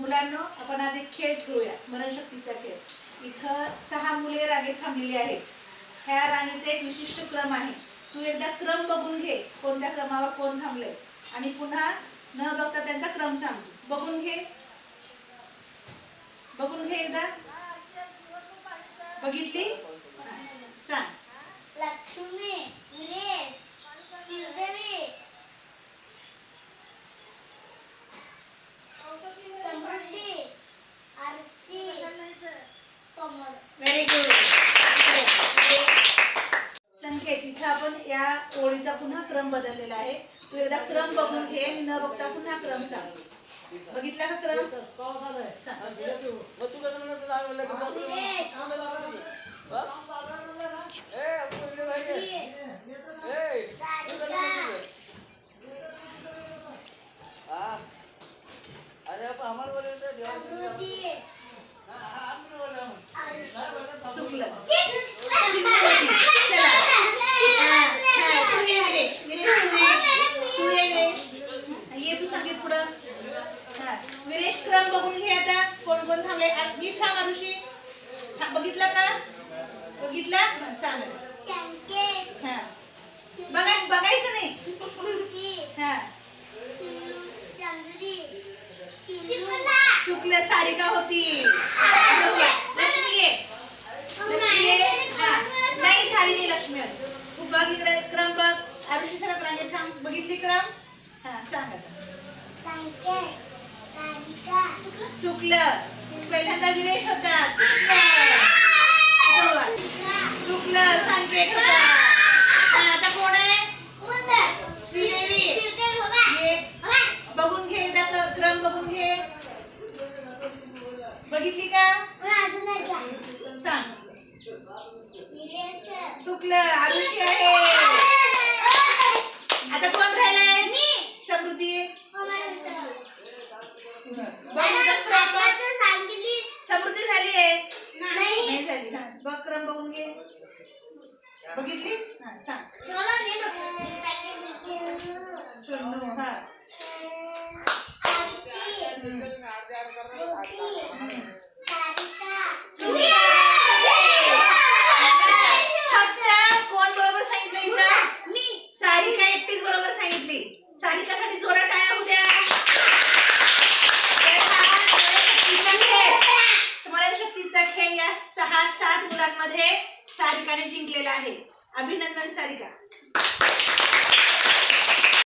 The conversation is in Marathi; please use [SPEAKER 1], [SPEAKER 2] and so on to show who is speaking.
[SPEAKER 1] मुलांनो, आपण आज एक खेळ खेळूया, स्मरणशक्तीचा खेळ. इथं 6 मुले रांगेत थांबलेली आहेत. ह्या रांगेचा एक विशिष्ट क्रम आहे. तू एकदा क्रम बघून घे, कोणत्या क्रमावर कोण थांबले, आणि पुन्हा न बघता त्यांचा क्रम सांग. बघून घे एकदा. बघितली? सांग.
[SPEAKER 2] लक्ष्मी, वीरेश, श्रीदेवी, समृद्धी, आरची, कमल.
[SPEAKER 1] Very good. संकेत, इथं आपण या ओळीचा पुन्हा क्रम बदललेला आहे. तू एकदा क्रम बघून घे आणि न बघता पुन्हा क्रम सांग. बघितला का क्रम? सांग. चुकलं. तू सांगित पुढं. विरेश, क्रम बघून घे आता. कोण कोण थांबले? मी थांब. आरुषी, बघितला का? बघितला? सांग. हा, बघायचं नाही. हा, चुकलं. सारिका होती. लक्ष्मी आहे. नाही झाली नाही लक्ष्मी. तू बघ इकडे, क्रम बघ. आरुषी सरक रांगेत थांब. बघितली क्रम? हा, सांग आता. चुकलं. पहिल्यांदा विरेश होता. चुकलं. संकेत होता. आता कोण आहे? श्रीदेवी. बघून घे एकदा, क्रम बघून घे. बघितली का? सांग. चुकलं. आरुषी आहे. आता कोण राहिलंय? समृद्धी. समृद्धी झाली आहे? नाही झाली. बघ, क्रम बघून घे. बघितली? हा, सांग. चुन्नू. हा, कोण बरोबर सांगितलं इथं? सारिका एकटीच बरोबर सांगितली. सारिकासाठी जोरात टाळ्या होऊ द्या. स्मरणशक्तीचा खेळ या 6-7 मुलांमध्ये सारिकाने जिंकलेला आहे. अभिनंदन सारिका.